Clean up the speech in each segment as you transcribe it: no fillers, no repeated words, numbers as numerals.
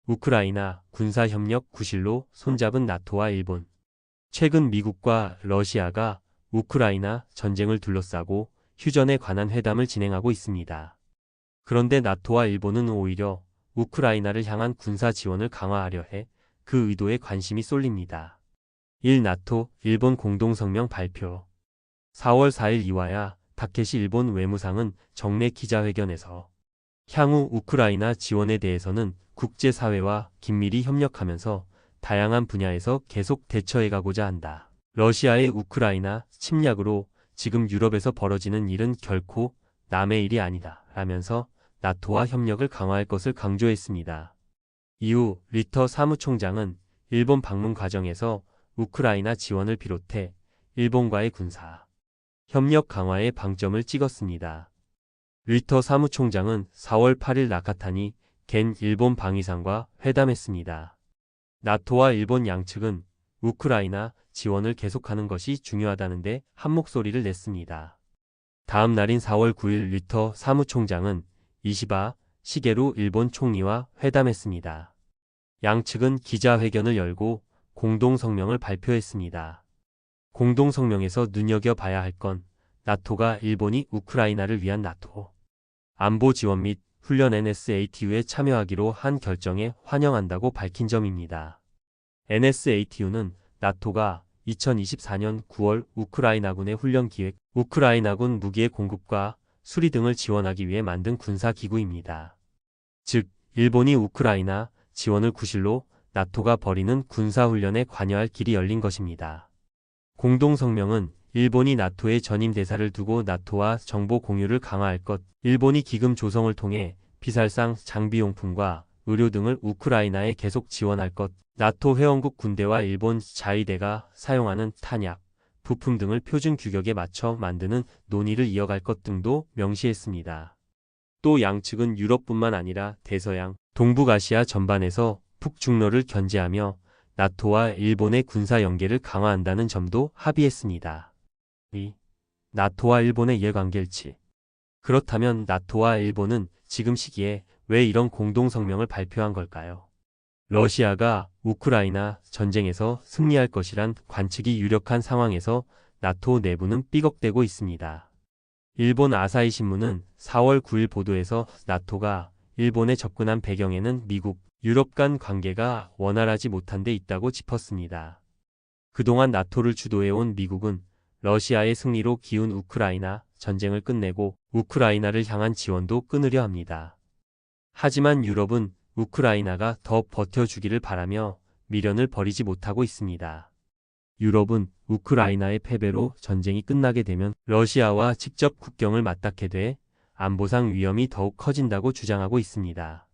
우크라이나 군사협력 구실로 손잡은 나토와 일본. 최근 미국과 러시아가 우크라이나 전쟁을 둘러싸고 휴전에 관한 회담을 진행하고 있습니다. 그런데 나토와 일본은 오히려 우크라이나를 향한 군사 지원을 강화하려 해 그 의도에 관심이 쏠립니다. 1. 나토, 일본 공동성명 발표. 4월 4일 이와야 타케시 일본 외무상은 정례 기자회견에서 향후 우크라이나 지원에 대해서는 국제사회와 긴밀히 협력하면서 다양한 분야에서 계속 대처해가고자 한다. 러시아의 우크라이나 침략으로 지금 유럽에서 벌어지는 일은 결코 남의 일이 아니다 라면서 나토와 협력을 강화할 것을 강조했습니다. 이후 리터 사무총장은 일본 방문 과정에서 우크라이나 지원을 비롯해 일본과의 군사 협력 강화에 방점을 찍었습니다. 리터 사무총장은 4월 8일 나카타니 겐 일본 방위상과 회담했습니다. 나토와 일본 양측은 우크라이나 지원을 계속하는 것이 중요하다는데 한 목소리를 냈습니다. 다음 날인 4월 9일 리터 사무총장은 이시바 시게루 일본 총리와 회담했습니다. 양측은 기자회견을 열고 공동성명을 발표했습니다. 공동성명에서 눈여겨봐야 할 건 나토가 일본이 우크라이나를 위한 나토 안보 지원 및 훈련 NSATU에 참여하기로 한 결정에 환영한다고 밝힌 점입니다. NSATU는 나토가 2024년 9월 우크라이나군의 훈련 기획, 우크라이나군 무기의 공급과 수리 등을 지원하기 위해 만든 군사기구입니다. 즉, 일본이 우크라이나 지원을 구실로 나토가 벌이는 군사훈련에 관여할 길이 열린 것입니다. 공동성명은 일본이 나토의 전임 대사를 두고 나토와 정보 공유를 강화할 것, 일본이 기금 조성을 통해 비살상 장비용품과 의료 등을 우크라이나에 계속 지원할 것, 나토 회원국 군대와 일본 자위대가 사용하는 탄약, 부품 등을 표준 규격에 맞춰 만드는 논의를 이어갈 것 등도 명시했습니다. 또 양측은 유럽뿐만 아니라 대서양, 동북아시아 전반에서 북중러를 견제하며 나토와 일본의 군사 연계를 강화한다는 점도 합의했습니다. 2. 나토와 일본의 이해관계일치. 그렇다면 나토와 일본은 지금 시기에 왜 이런 공동성명을 발표한 걸까요? 러시아가 우크라이나 전쟁에서 승리할 것이란 관측이 유력한 상황에서 나토 내부는 삐걱대고 있습니다. 일본 아사히 신문은 4월 9일 보도에서 나토가 일본에 접근한 배경에는 미국, 유럽 간 관계가 원활하지 못한 데 있다고 짚었습니다. 그동안 나토를 주도해온 미국은 러시아의 승리로 기운 우크라이나 전쟁을 끝내고 우크라이나를 향한 지원도 끊으려 합니다. 하지만 유럽은 우크라이나가 더 버텨주기를 바라며 미련을 버리지 못하고 있습니다. 유럽은 우크라이나의 패배로 전쟁이 끝나게 되면 러시아와 직접 국경을 맞닿게 돼 안보상 위험이 더욱 커진다고 주장하고 있습니다.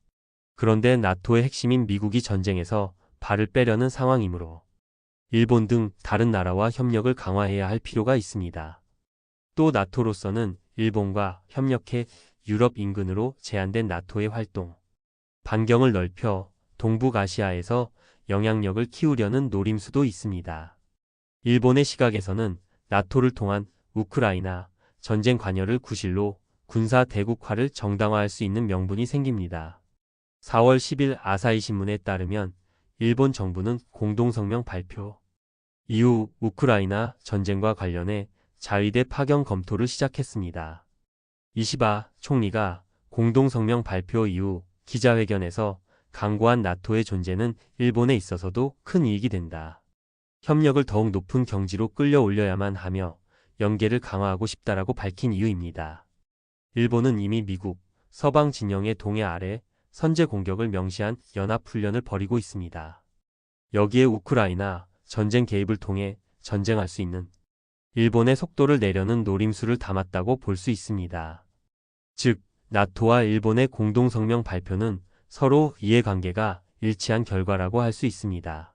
그런데 나토의 핵심인 미국이 전쟁에서 발을 빼려는 상황이므로 일본 등 다른 나라와 협력을 강화해야 할 필요가 있습니다. 또 나토로서는 일본과 협력해 유럽 인근으로 제한된 나토의 활동, 반경을 넓혀 동북아시아에서 영향력을 키우려는 노림수도 있습니다. 일본의 시각에서는 나토를 통한 우크라이나 전쟁 관여를 구실로 군사 대국화를 정당화할 수 있는 명분이 생깁니다. 4월 10일 아사히 신문에 따르면 일본 정부는 공동성명 발표 이후 우크라이나 전쟁과 관련해 자위대 파견 검토를 시작했습니다. 이시바 총리가 공동성명 발표 이후 기자회견에서 강구한 나토의 존재는 일본에 있어서도 큰 이익이 된다. 협력을 더욱 높은 경지로 끌려올려야만 하며 연계를 강화하고 싶다라고 밝힌 이유입니다. 일본은 이미 미국, 서방 진영의 동해 아래 선제 공격을 명시한 연합훈련을 벌이고 있습니다. 여기에 우크라이나 전쟁 개입을 통해 전쟁할 수 있는 일본의 속도를 내려는 노림수를 담았다고 볼 수 있습니다. 즉, 나토와 일본의 공동성명 발표는 서로 이해관계가 일치한 결과라고 할 수 있습니다.